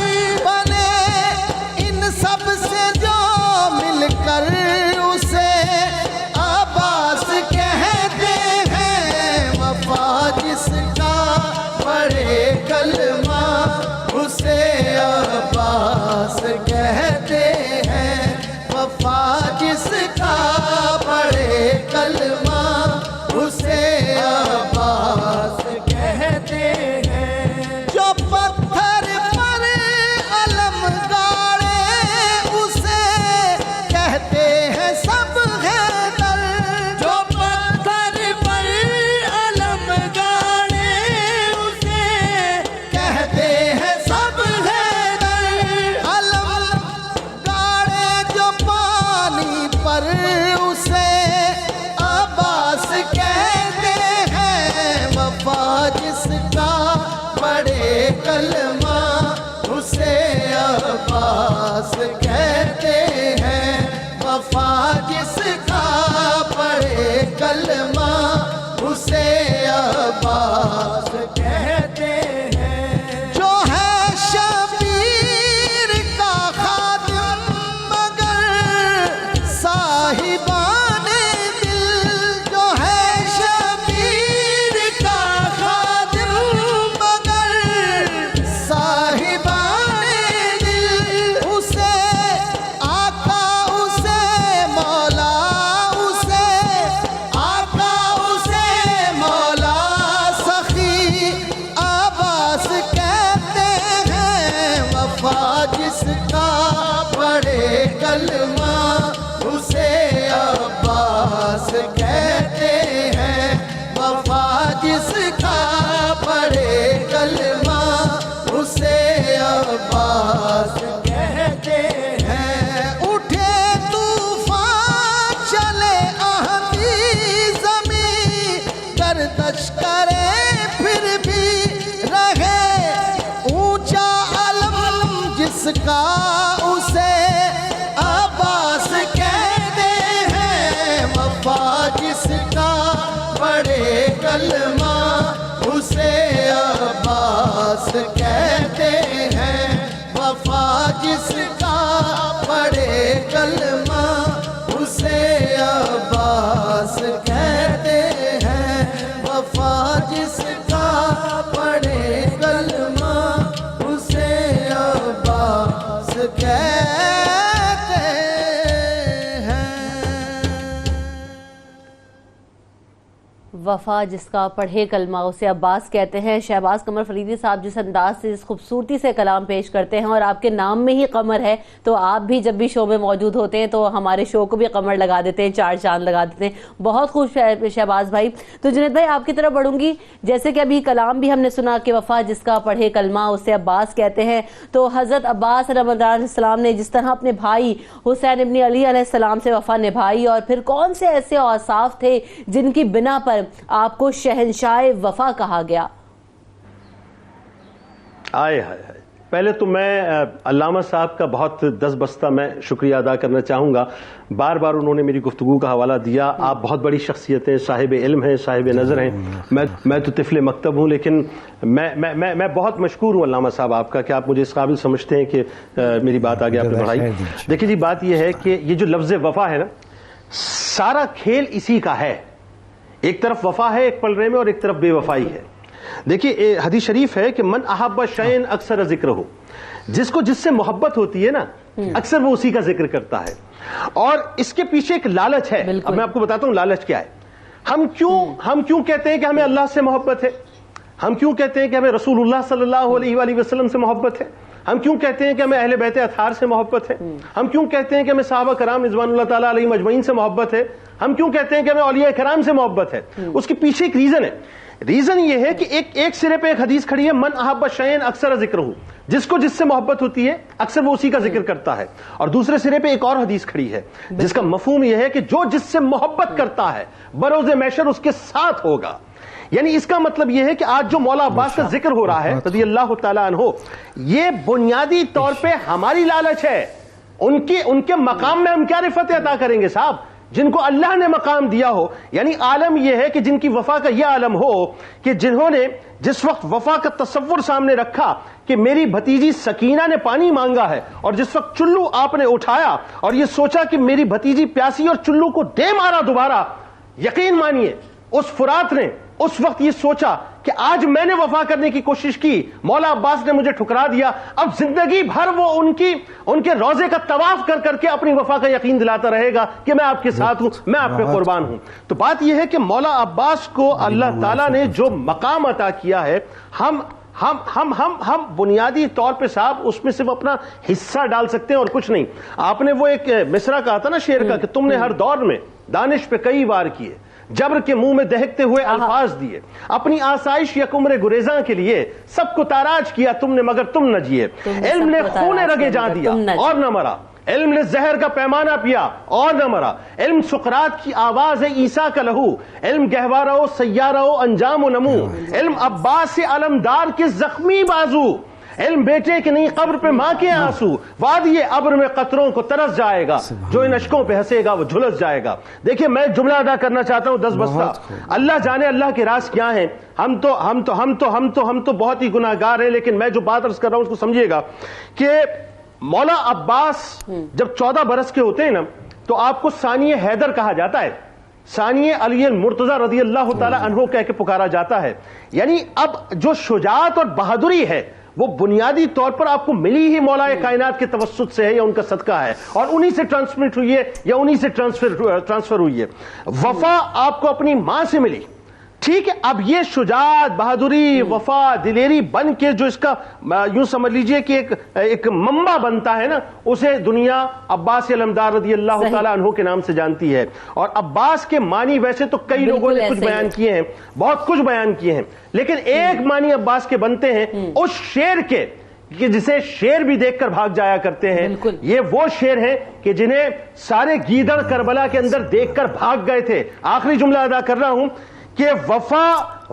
پڑھے کلمہ اسے عباس کہتے ہیں. اٹھے طوفان چلے آندھی زمین گردش کرے پھر بھی رہے اونچا علم جس کا اسے عباس کہتے ہیں. وفا جس کا پڑھے کلمہ اسے عباس کہتے ہیں. وفا جس کا پڑھے کلمہ اسے عباس کہتے ہیں. وفا جس کا پڑھے کلمہ اسے عباس کہتے ہیں.
وفا جس کا پڑھے کلمہ اسے عباس کہتے ہیں. شہباز قمر فریدی صاحب جس انداز سے جس خوبصورتی سے کلام پیش کرتے ہیں اور آپ کے نام میں ہی قمر ہے تو آپ بھی جب بھی شو میں موجود ہوتے ہیں تو ہمارے شو کو بھی قمر لگا دیتے ہیں, 4 چاند لگا دیتے ہیں. بہت خوب شہباز بھائی. تو جنید بھائی آپ کی طرف بڑھوں گی. جیسے کہ ابھی کلام بھی ہم نے سنا کہ وفا جس کا پڑھے کلمہ اسے عباس کہتے ہیں, تو حضرت عباس علیہ السلام نے جس طرح اپنے بھائی حسین ابن علی علیہ السلام سے وفا نبھائی, اور پھر کون سے ایسے اوصاف تھے جن کی بنا پر آپ کو شہنشاہ وفا کہا گیا؟
آئے ہائے. پہلے تو میں علامہ صاحب کا بہت دس بستہ میں شکریہ ادا کرنا چاہوں گا. بار بار انہوں نے میری گفتگو کا حوالہ دیا. آپ بہت بڑی شخصیت ہیں, صاحب علم ہیں, صاحب نظر ہیں. میں تو طفل مکتب ہوں, لیکن میں بہت مشکور ہوں علامہ صاحب آپ کا کہ آپ مجھے اس قابل سمجھتے ہیں کہ میری بات آگے آپ نے بڑھائی. دیکھیے جی, بات یہ ہے کہ یہ جو لفظ وفا ہے نا, سارا کھیل اسی کا ہے. ایک طرف وفا ہے ایک پلڑے میں, اور ایک طرف بے وفائی ہے. دیکھیے حدیث شریف ہے کہ من احب شیئن اکثر ذکر ہو, جس کو جس سے محبت ہوتی ہے نا اکثر وہ اسی کا ذکر کرتا ہے. اور اس کے پیچھے ایک لالچ ہے. اب میں آپ کو بتاتا ہوں لالچ کیا ہے. ہم کیوں کہتے ہیں کہ ہمیں اللہ سے محبت ہے؟ ہم کیوں کہتے ہیں کہ ہمیں رسول اللہ صلی اللہ علیہ وآلہ وسلم سے محبت ہے؟ ہم کیوں کہتے ہیں کہ ہمیں اہل بیت اطہار سے محبت ہے؟ ہم کیوں کہتے ہیں کہ ہمیں صحابہ کرام رضوان اللہ تعالیٰ علیہم اجمعین سے محبت ہے؟ ہم کیوں کہتے ہیں کہ ہمیں اولیاء کرام سے محبت ہے؟ اس کے پیچھے ایک ریزن ہے. ریزن یہ ہے کہ ایک سرے پہ ایک حدیث کھڑی ہے, من احب شیئن اکثر ذکر ہو, جس کو جس سے محبت ہوتی ہے اکثر وہ اسی کا ذکر کرتا ہے. اور دوسرے سرے پہ ایک اور حدیث کھڑی ہے جس کا مفہوم یہ ہے کہ جو جس سے محبت کرتا ہے بروز محشر اس کے ساتھ ہوگا. یعنی اس کا مطلب یہ ہے کہ آج جو مولا عباس کا ذکر ہو رہا ہے رضی اللہ تعالیٰ عنہ, یہ بنیادی طور پہ ہماری لالچ ہے. ان کے مقام میں ہم کیا رفعت عطا کریں گے صاحب, جن کو اللہ نے مقام دیا ہو. یعنی عالم یہ ہے کہ جن کی وفا کا یہ عالم ہو کہ جنہوں نے جس وقت وفا کا تصور سامنے رکھا کہ میری بھتیجی سکینہ نے پانی مانگا ہے, اور جس وقت چلو آپ نے اٹھایا اور یہ سوچا کہ میری بھتیجی پیاسی اور چلو کو دے مارا دوبارہ, یقین مانیے اس فرات نے اس وقت یہ سوچا کہ آج میں نے وفا کرنے کی کوشش کی, مولا عباس نے مجھے ٹھکرا دیا, اب زندگی بھر وہ ان کے روزے کا طواف کر کے اپنی وفا کا یقین دلاتا رہے گا کہ میں آپ کے ساتھ ہوں, میں آپ پہ قربان ہوں. تو بات یہ ہے کہ مولا عباس کو اللہ تعالیٰ نے جو مقام عطا کیا ہے, ہم بنیادی طور پہ صاحب اس میں صرف اپنا حصہ ڈال سکتے ہیں اور کچھ نہیں. آپ نے وہ ایک مصرع کہا تھا نا شعر کا کہ تم نے ہر دور میں دانش پہ کئی وار کیے, جبر کے منہ میں دہکتے ہوئے الفاظ دیے, اپنی آسائش یا کمر گریزاں کے لیے سب کو تاراج کیا تم نے مگر تم نہ جیے. علم نے خون رگے جان دیا اور نہ مرا, علم نے زہر کا پیمانہ پیا اور نہ مرا. علم سقراط کی آواز ہے عیسیٰ کا لہو, علم گہوارہ و سیارہ و انجام و نمو, علم عباس سے علمدار کے زخمی بازو, علم بیٹے کے نہیں قبر پہ ماں کے آنسو, وادی ابر میں قطروں کو ترس جائے گا, جو ان اشکوں پہ ہنسے گا وہ جھلس جائے گا. دیکھیے میں جملہ ادا کرنا چاہتا ہوں 10 بستہ. اللہ جانے اللہ کے راز کیا ہیں. ہم تو بہت ہی گناہگار ہیں, لیکن میں جو بات عرض کر رہا ہوں اس کو سمجھیے گا کہ مولا عباس جب 14 برس کے ہوتے ہیں نا تو آپ کو ثانی حیدر کہا جاتا ہے, ثانی علی المرتضی رضی اللہ تعالی عنہ کہہ کے پکارا جاتا ہے. یعنی اب جو شجاعت اور بہادری ہے وہ بنیادی طور پر آپ کو ملی ہی مولا کائنات کے توسط سے ہے یا ان کا صدقہ ہے, اور انہی سے ٹرانسمٹ ہوئی ہے یا انہی سے ٹرانسفر ہوئی ہے. وفا آپ کو اپنی ماں سے ملی, ٹھیک ہے، اب یہ شجاعت، بہادری، وفا، دلیری بن کے جو اس کا یوں سمجھ لیجئے کہ ایک منبع بنتا ہے نا، اسے دنیا عباس علمدار رضی اللہ تعالیٰ عنہ کے نام سے جانتی ہے. اور عباس کے معنی ویسے تو کئی لوگوں نے کچھ بیان کیے ہیں، بہت کچھ بیان کیے ہیں، لیکن ایک معنی عباس کے بنتے ہیں اس شیر کے کہ جسے شیر بھی دیکھ کر بھاگ جایا کرتے ہیں. یہ وہ شیر ہیں کہ جنہیں سارے گیدڑ کربلا کے اندر دیکھ کر بھاگ گئے تھے. آخری جملہ ادا کر رہا ہوں کہ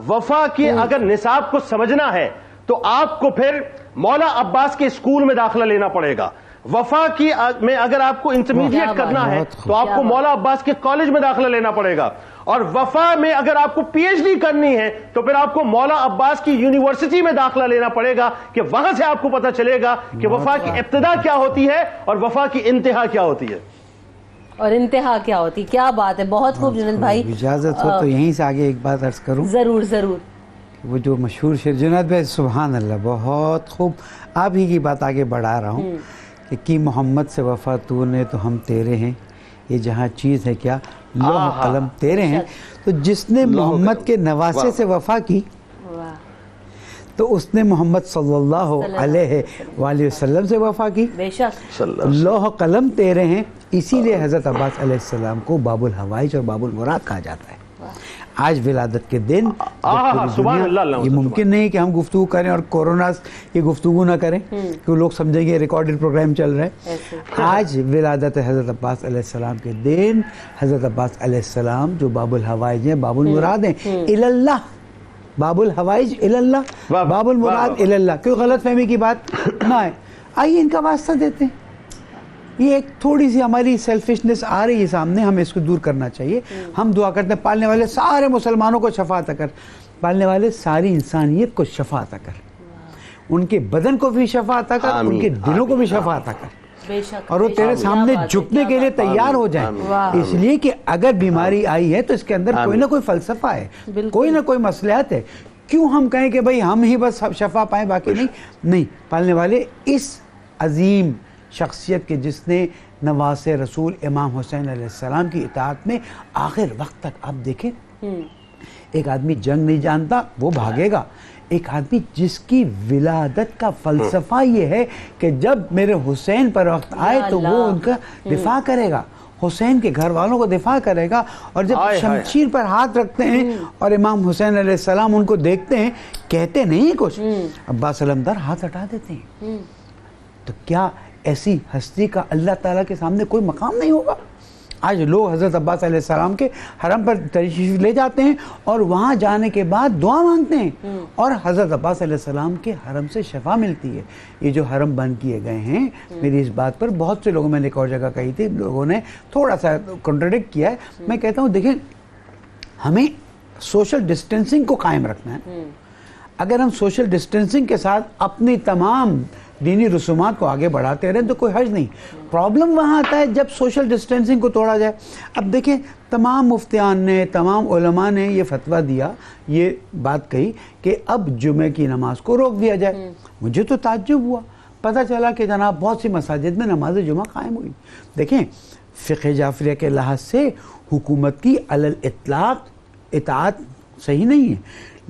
وفا کی اگر نصاب کو سمجھنا ہے تو آپ کو پھر مولا عباس کے اسکول میں داخلہ لینا پڑے گا. وفا کی میں اگر آپ کو انٹرمیڈیٹ کرنا ہے تو آپ کو مولا عباس کے کالج میں داخلہ لینا پڑے گا. اور وفا میں اگر آپ کو پی ایچ ڈی کرنی ہے تو پھر آپ کو مولا عباس کی یونیورسٹی میں داخلہ لینا پڑے گا کہ وہاں سے آپ کو پتہ چلے گا کہ وفا کی ابتدا کیا ہوتی ہے اور وفا کی انتہا کیا ہوتی ہے.
اور انتہا کیا ہوتی. کیا بات ہے، بہت خوب جنید بھائی.
اجازت ہو تو یہیں سے آگے ایک بات عرض کروں.
ضرور ضرور.
وہ جو مشہور شعر جنید بھائی سبحان اللہ، بہت خوب. آپ ہی کی بات آگے بڑھا رہا ہوں کہ کی محمد سے وفا تو نے تو ہم تیرے ہیں، یہ جہاں چیز ہے کیا لوح قلم تیرے ہیں. تو جس نے محمد کے نواسے سے وفا کی تو اس نے محمد صلی اللہ علیہ وآلہ وسلم سے وفا کی.
بے شک.
لوح قلم تیرے ہیں، اسی لیے حضرت عباس علیہ السلام کو باب الحوائج اور باب المراد کہا جاتا ہے. آج ولادت کے دن یہ ممکن نہیں کہ ہم گفتگو کریں اور کورونا یہ گفتگو نہ کریں کہ لوگ سمجھیں گے ریکارڈڈ پروگرام چل رہے ہیں. آج ولادت حضرت عباس علیہ السلام کے دن حضرت عباس علیہ السلام جو باب الحوائج ہیں، باب المراد ہیں الاللہ. باب الحوائج الاللہ، باب المراد الاللہ. کوئی غلط فہمی کی بات نہ ہے. آئیے ان کا واسطہ دیتے ہیں. یہ ایک تھوڑی سی ہماری سیلفشنس آ رہی ہے سامنے، ہمیں اس کو دور کرنا چاہیے. ہم دعا کرتے ہیں پالنے والے سارے مسلمانوں کو شفا عطا کر، پالنے والے ساری انسانیت کو شفا عطا کر، ان کے بدن کو بھی شفا عطا کر، ان کے دلوں کو بھی شفا عطا کر، اور وہ تیرے سامنے جھکنے کے لیے تیار ہو جائیں. اس لیے کہ اگر بیماری آئی ہے تو اس کے اندر کوئی نہ کوئی فلسفہ ہے، کوئی نہ کوئی مصلحت ہے. کیوں ہم کہیں کہ بھئی ہم ہی بس شفا پائیں باقی نہیں. پالنے والے اس عظیم شخصیت کے جس نے نواسے رسول امام حسین علیہ السلام کی اطاعت میں آخر وقت تک. آپ دیکھیں ایک آدمی جنگ نہیں جانتا وہ بھاگے گا. ایک آدمی جس کی ولادت کا فلسفہ یہ ہے کہ جب میرے حسین پر وقت آئے تو وہ ان کا دفاع کرے گا، حسین کے گھر والوں کو دفاع کرے گا. اور جب شمشیر پر ہاتھ رکھتے ہیں اور امام حسین علیہ السلام ان کو دیکھتے ہیں، کہتے نہیں کچھ، عباس علمدار ہاتھ ہٹا دیتے ہیں. تو کیا ایسی ہستی کا اللہ تعالیٰ کے سامنے کوئی مقام نہیں ہوگا؟ آج لوگ حضرت عباس علیہ السلام کے حرم پر تشریف لے جاتے ہیں اور وہاں جانے کے بعد دعا مانگتے ہیں اور حضرت عباس علیہ السلام کے حرم سے شفا ملتی ہے. یہ جو حرم بند کیے گئے ہیں، میری اس بات پر بہت سے لوگوں، میں نے ایک اور جگہ کہی تھی، لوگوں نے تھوڑا سا کنٹراڈکٹ کیا ہے. میں کہتا ہوں دیکھیں ہمیں سوشل ڈسٹینسنگ کو قائم رکھنا ہے. اگر ہم سوشل ڈسٹینسنگ کے ساتھ اپنی تمام دینی رسومات کو آگے بڑھاتے رہیں تو کوئی حرج نہیں. پرابلم وہاں آتا ہے جب سوشل ڈسٹینسنگ کو توڑا جائے. اب دیکھیں تمام مفتیان نے، تمام علماء نے یہ فتویٰ دیا، یہ بات کہی کہ اب جمعہ کی نماز کو روک دیا جائے. مجھے تو تعجب ہوا، پتہ چلا کہ جناب بہت سی مساجد میں نماز جمعہ قائم ہوئی. دیکھیں فقہ جعفریہ کے لحاظ سے حکومت کی علی الاطلاق اطاعت صحیح نہیں ہے،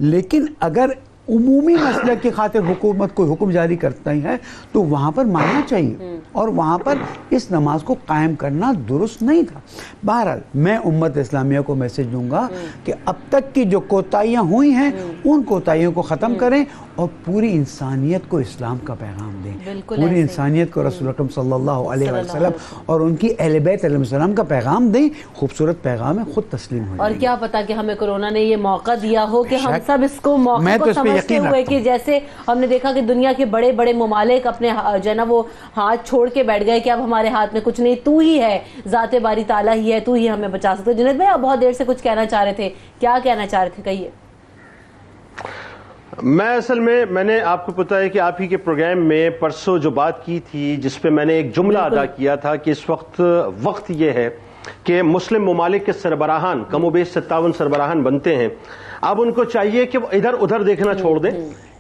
لیکن اگر عمومی مسئلہ کی خاطر حکومت کوئی حکم جاری کرتا ہی ہے تو وہاں پر ماننا چاہیے اور وہاں پر اس نماز کو قائم کرنا درست نہیں تھا. بہرحال میں امت اسلامیہ کو میسج دوں گا کہ اب تک کی جو کوتاہیاں ہوئی ہیں ان کوتاہیوں کو ختم کریں اور پوری انسانیت کو اسلام کا پیغام دیں، پوری انسانیت کو رسول اکرم صلی اللہ علیہ وسلم اور ان کی اہل بیت علیہ السلام کا پیغام دیں. خوبصورت پیغام ہے، خود تسلیم ہو جائے.
اور کیا پتا کہ ہمیں کرونا نے یہ موقع دیا ہو کہ ہم سب اس کو موقع کو سمجھتے ہوئے کہ جیسے ہم نے دیکھا کہ دنیا کے بڑے بڑے ممالک اپنے جو ہے نا وہ ہاتھ چھوڑ کے بیٹھ گئے کہ اب ہمارے ہاتھ میں کچھ نہیں، تو ہی ہے، ذات باری تعالیٰ ہی ہے، تو ہی ہمیں بچا سکتے. جنید بھائی آپ بہت دیر سے کچھ کہنا چاہ رہے تھے، کیا کہنا چاہ رہے تھے؟ کہیے.
میں اصل میں نے آپ کو پتا ہے کہ آپ ہی کے پروگرام میں پرسوں جو بات کی تھی جس پہ میں نے ایک جملہ ادا کیا تھا کہ اس وقت یہ ہے کہ مسلم ممالک کے سربراہان کم و بیش 57 سربراہان بنتے ہیں. اب ان کو چاہیے کہ وہ ادھر ادھر دیکھنا چھوڑ دیں.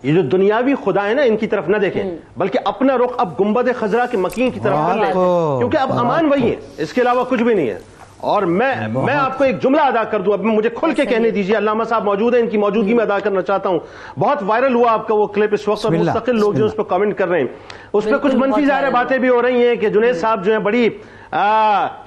یہ جو دنیاوی خدا ہے نا ان کی طرف نہ دیکھیں بلکہ اپنا رخ اب گنبد خضرا کے مکین کی طرف کر لیں، کیونکہ اب امان وہی ہے، اس کے علاوہ کچھ بھی نہیں ہے. اور میں آپ کو ایک جملہ ادا کر دوں, اب مجھے کھل کے کہنے دیجیے. علامہ صاحب موجود ہیں, ان کی موجودگی میں ادا کرنا چاہتا ہوں. بہت وائرل ہوا آپ کا وہ کلپ اس وقت, اور مستقل لوگ جو اس پہ کامنٹ کر رہے ہیں, اس پہ کچھ منفی ظاہر باتیں بھی ہو رہی ہیں کہ جنید صاحب جو ہیں بڑی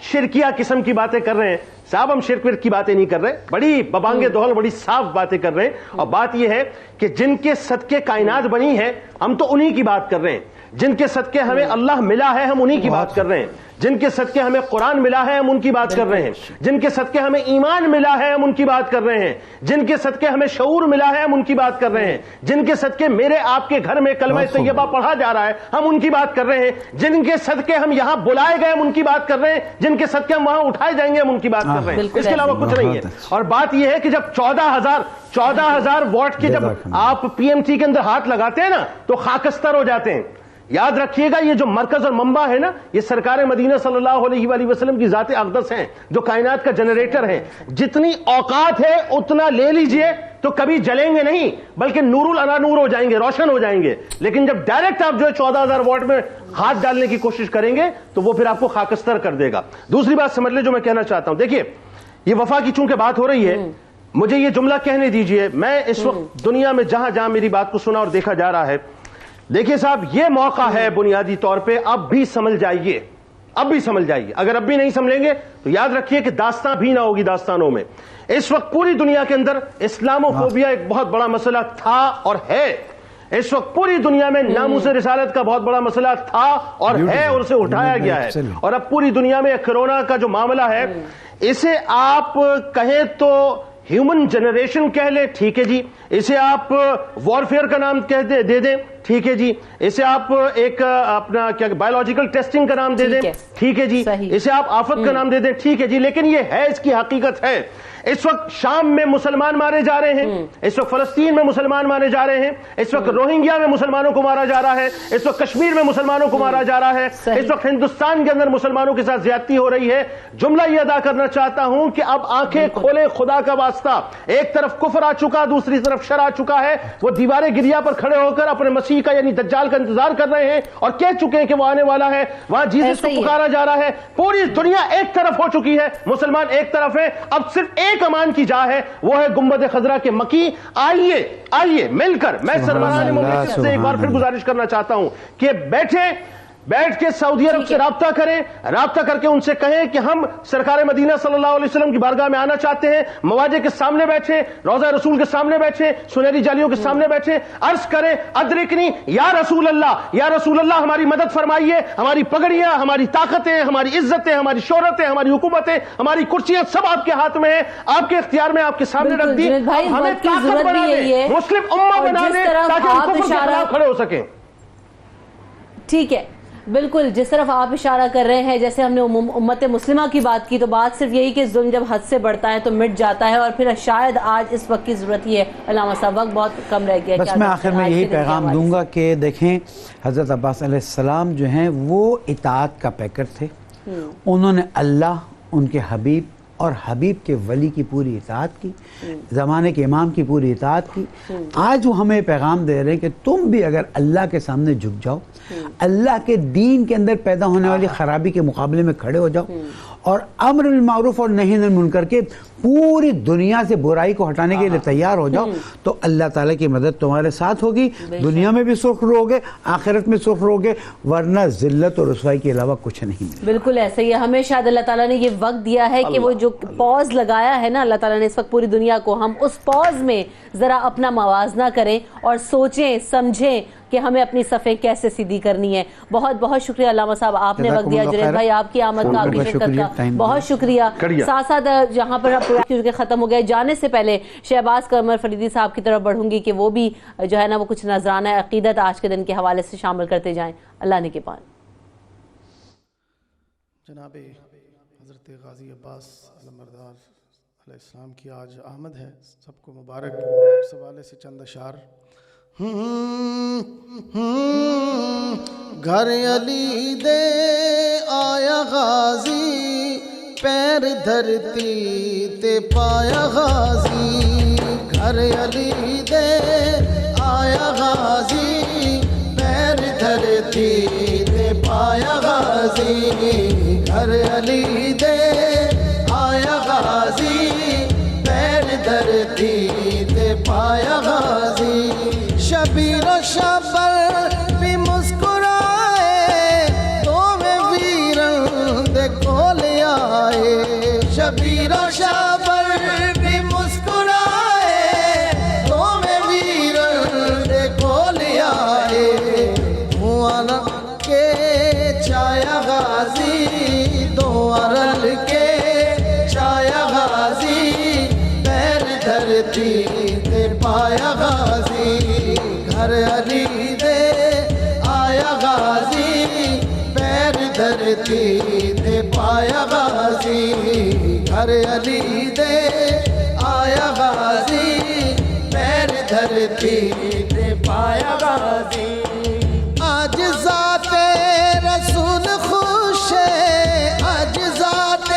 شرکیہ قسم کی باتیں کر رہے ہیں. صاحب ہم شرک ورک کی باتیں نہیں کر رہے, بڑی ببانگے دوہل بڑی صاف باتیں کر رہے ہیں. اور بات یہ ہے کہ جن کے صدقے کائنات بنی ہے ہم تو انہی کی بات کر رہے ہیں. جن کے صدقے ہمیں اللہ ملا ہے ہم انہی کی بات کر رہے ہیں. جن کے صدقے ہمیں قرآن ملا ہے ہم ان کی بات کر رہے ہیں. جن کے صدقے ہمیں ایمان ملا ہے ہم ان کی بات کر رہے ہیں. جن کے صدقے ہمیں شعور ملا ہے ہم ان کی بات کر رہے ہیں. جن کے صدقے میرے آپ کے گھر میں کلمہ طیبہ پڑھا جا رہا ہے ہم ان کی بات کر رہے ہیں. جن کے صدقے ہم یہاں بلائے گئے ہم ان کی بات کر رہے ہیں. جن کے صدقے ہم وہاں اٹھائے جائیں گے ہم ان کی بات کر رہے ہیں. اس کے علاوہ کچھ نہیں ہے. اور بات یہ ہے کہ جب 14,000 واٹ کے جب آپ پی ایم سی کے اندر ہاتھ لگاتے ہیں نا تو خاکستر ہو جاتے ہیں. یاد رکھیے گا یہ جو مرکز اور منبع ہے نا, یہ سرکار مدینہ صلی اللہ علیہ وآلہ وسلم کی ذات اقدس ہیں جو کائنات کا جنریٹر ہے. جتنی اوقات ہے اتنا لے لیجئے تو کبھی جلیں گے نہیں بلکہ نور العلا نور ہو جائیں گے, روشن ہو جائیں گے. لیکن جب ڈائریکٹ آپ جو ہے 14,000 واٹ میں ہاتھ ڈالنے کی کوشش کریں گے تو وہ پھر آپ کو خاکستر کر دے گا. دوسری بات سمجھ لیں جو میں کہنا چاہتا ہوں, دیکھیے یہ وفا کی چونکہ بات ہو رہی ہے, مجھے یہ جملہ کہنے دیجئے. میں اس وقت دنیا میں جہاں جہاں میری بات کو سنا اور دیکھا جا رہا ہے, دیکھیے صاحب یہ موقع ہے بنیادی طور پہ اب بھی سمجھ جائیے, اب بھی سمجھ جائیے. اگر اب بھی نہیں سمجھیں گے تو یاد رکھیے کہ داستان بھی نہ ہوگی داستانوں میں. اس وقت پوری دنیا کے اندر اسلامو فوبیا ایک بہت بڑا مسئلہ تھا اور ہے. اس وقت پوری دنیا میں ناموس رسالت کا بہت بڑا مسئلہ تھا اور ہے, اور اسے اٹھایا گیا ہے. اور اب پوری دنیا میں کرونا کا جو معاملہ ہے اسے آپ کہیں تو ہیومن جنریشن کہہ لیں, ٹھیک ہے جی. اسے آپ وارفیئر کا نام دے دیں, ٹھیک ہے جی. اسے آپ ایک اپنا کیا بایولوجیکل ٹیسٹنگ کا نام دے دیں, ٹھیک ہے جی. اسے آپ آفت کا نام دے دیں, ٹھیک ہے جی. لیکن یہ ہے, اس کی حقیقت ہے. اس وقت شام میں مسلمان مارے جا رہے ہیں, اس وقت فلسطین میں مسلمان مارے جا رہے ہیں, اس وقت روہنگیا میں مسلمانوں کو مارا جا رہا ہے, اس وقت کشمیر میں مسلمانوں کو مارا جا رہا ہے, اس وقت ہندوستان کے اندر مسلمانوں کے ساتھ زیادتی ہو رہی ہے. جملہ یہ ادا کرنا چاہتا ہوں کہ اب آنکھیں کھولے خدا کا واسطہ. ایک طرف کفر آ چکا, دوسری طرف شر آ چکا ہے. وہ دیوارے گریا پر کھڑے ہو کر اپنے مسیح کا یعنی دجال کا انتظار کر رہے ہیں اور کہہ چکے ہیں کہ وہ آنے والا ہے. وہاں جیسس کو پکارا جا رہا ہے. پوری دنیا ایک طرف ہو چکی ہے, مسلمان ایک طرف ہے. اب صرف ایک امان کی جا ہے, وہ ہے گنبد خضرا کے مکی. آئیے مل کر, میں سربراہ مملکت سے ایک بار پھر گزارش کرنا چاہتا ہوں کہ بیٹھ کے سعودی عرب سے رابطہ کریں, رابطہ کر کے ان سے کہیں کہ ہم سرکار مدینہ صلی اللہ علیہ وسلم کی بارگاہ میں آنا چاہتے ہیں. مواجہ کے سامنے بیٹھیں, روضہ رسول کے سامنے بیٹھیں, سنہری جالیوں کے سامنے بیٹھیں, عرض کریں ادرکنی یا رسول اللہ ہماری مدد فرمائیے. ہماری پگڑیاں, ہماری طاقتیں, ہماری عزتیں, ہماری شہرتیں, ہماری حکومتیں, ہماری کرسیاں سب آپ کے ہاتھ میں ہیں, آپ کے اختیار میں, آپ کے سامنے رکھ دی. ہمیں طاقت بنا دیں, مسلم امہ بنا دیں تاکہ ہم کفر کے خلاف کھڑے ہو سکیں.
ٹھیک ہے, بالکل جس طرف آپ اشارہ کر رہے ہیں, جیسے ہم نے امت مسلمہ کی بات کی تو بات صرف یہی کہ ظلم جب حد سے بڑھتا ہے تو مٹ جاتا ہے, اور پھر شاید آج اس وقت کی ضرورت ہی ہے. علامہ صاحب وقت بہت کم رہ گیا,
بس میں آخر میں یہی پیغام دوں گا کہ دیکھیں حضرت عباس علیہ السلام جو ہیں وہ اطاعت کا پیکر تھے. انہوں نے اللہ, ان کے حبیب اور حبیب کے ولی کی پوری اطاعت کی, زمانے کے امام کی پوری اطاعت کی. آج وہ ہمیں پیغام دے رہے ہیں کہ تم بھی اگر اللہ کے سامنے جھک جاؤ, اللہ کے دین کے اندر پیدا ہونے والی خرابی کے مقابلے میں کھڑے ہو جاؤ اور امر بالمعروف اور نہی عن المنکر کے پوری دنیا سے برائی کو ہٹانے کے لیے تیار ہو جاؤ, تو اللہ تعالیٰ کی مدد تمہارے ساتھ ہوگی. دنیا میں بھی سرخ رہوگے, آخرت میں سرخ رہوگے, ورنہ ذلت اور رسوائی کے علاوہ کچھ نہیں ملے.
بالکل ایسا ہی ہے. ہمیں شاید اللہ تعالیٰ نے یہ وقت دیا ہے کہ وہ جو پاز لگایا ہے نا اللہ تعالیٰ نے اس وقت پوری دنیا کو, ہم اس پاز میں ذرا اپنا موازنہ کریں اور سوچیں سمجھیں کہ ہمیں اپنی صفیں کیسے سیدھی کرنی ہے. بہت بہت شکریہ علامہ صاحب, آپ نے وقت دیا. جنید بھائی آپ کی آمد کا, آپ کی شرکت کا بہت شکریہ. ساتھ ساتھ جہاں پر کیونکہ ختم ہو گیا, جانے سے پہلے شہباز قمر فریدی صاحب کی طرف بڑھوں گی کہ وہ بھی جو ہے نا وہ کچھ نذرانہ عقیدت آج کے دن کے حوالے سے شامل کرتے جائیں. اللہ نے کے پان.
جناب حضرت غازی عباس علمبردار علیہ السلام کی آج آمد ہے, سب کو مبارک. اس حوالے سے چند اشعار. گھر علی دے آیا غازی, پیر دھرتی تے پایا غازی. گھر علی دے آیا غازی, پیر دھرتی تے پایا غازی. گھر علی دے
شبیر و شبر بھی مسکرائے دوویں ویرن دے کول آئے شبیر و شبر بھی مسکرائے دوویں ویرن دے کول آئے دھواں کے چایا غازی دو رل کے چایا غازی پیر دھرتی تے پایا غازی گھر علی دے آیا غازی پیر دھرتی تے پایا غازی گھر علی دے آیا غازی پیر دھرتی تے پایا غازی آج ذات رسول خوش ہے آج ذات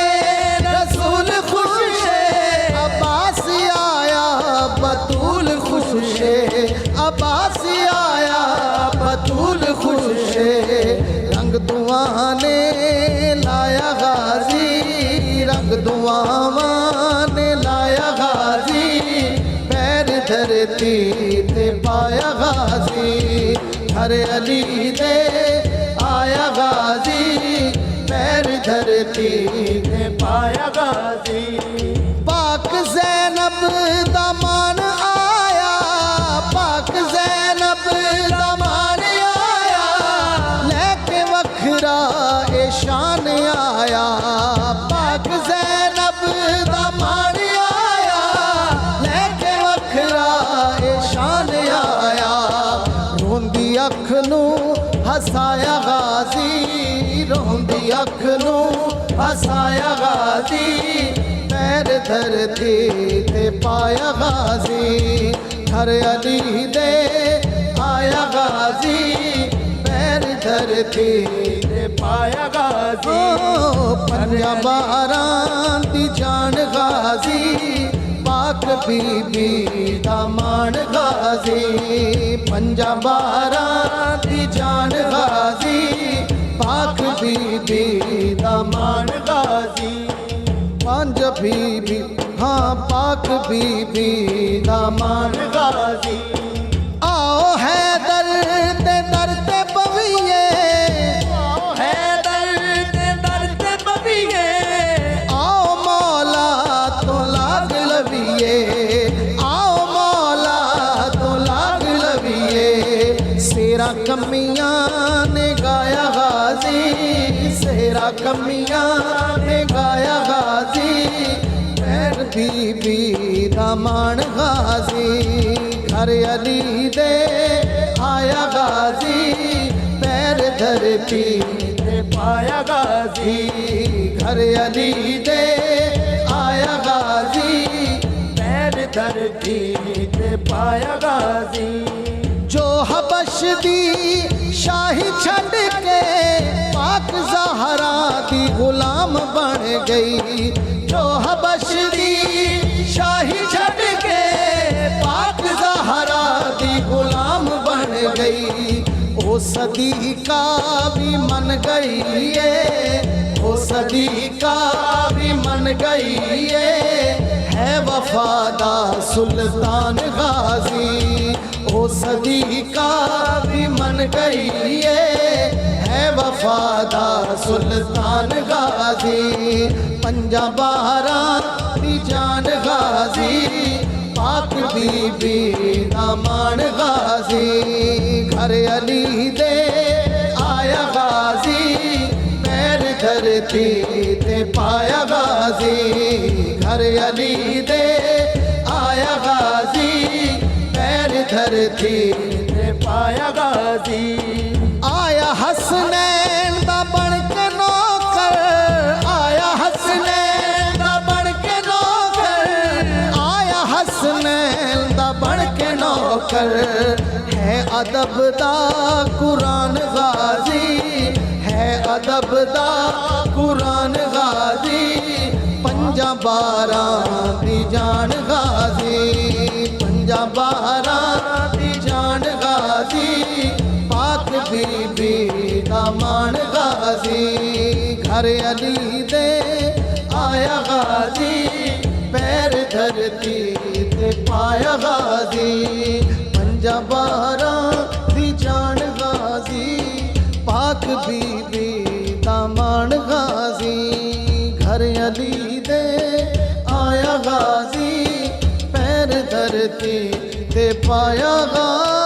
رسول خوش ہے عباس آیا بطول خوش ہے عباس آیا بطول خوش ہے رنگ دعا نے لایا غازی رنگ دعا نے لایا غازی پیر دھرتی تے پایا غازی گھر علی دے آیا غازی پیر دھرتی تے پایا غازی پاک زینب دامان آیا پاک زینب دامان آیا لے کے وکھرا اے شان آیا پاک زینب دامان آیا لے کے وکھرا اے شان آیا روندی اکھ نو ہسایا غازی روندی اکھ نو ہسایا غازی پیر دھرتی تے پایا غازی گھر علی دے آیا غازی پیر دھرتی تے پایا غازی پنجا باران دی جان غازی پاک بی بی دامان غازی پنجا باران دی جان غازی پاک بی بی دامان غازی پنج بی بی ہاں پاک بی بی دامان غازی آؤ حیدر تے در تے پویے آؤ حیدر تے در تے پویے آؤ مولا تو لاگ لویے آؤ مولا تو لاگ لویے سیرا کمیاں نے گایا غازی سیرا کمیاں نے گایا غازی پیر بی بی دامان غازی گھر علی دے آیا غازی پیر دھرتی تے پایا غازی گھر علی دے آیا غازی پیر دھرتی تے پایا غازی جو حبش دی شاہی چھڈ کے پاک زہرا دی غلام بن گئی جو حبش دی شاہی چھڈ کے پاک زہرا دی غلام بن گئی او صدیقہ بھی من گئی ہے او صدیقہ بھی من گئی ہے وفادہ سلطان غازی او صدیقہ بھی من گئی ہے وفادہ سلطان غازی پنجا باران دی جان غازی پاک بی بی دامان غازی گھر علی دے آیا غازی پیر دھرتی تے پایا غازی گھر علی دے آیا غازی پیر دھرتی تے پایا غازی آیا حسنین دا بن کے نوکر آیا حسنین دا بن کے نوکر آیا حسنین دا بن کے نوکر ہے ادب دا قرآن غازی ہے ادب دا قرآن غازی پنجا باران دی جان غازی پنجا باران دی جان غازی پاک بی بی دامان غازی گھر علی دے آیا غازی پیر دھرتی تے پایا غازی پنجا باران
بی بی دامان غازی گھر علی دے آیا غازی پیر دھرتی تے پایا غازی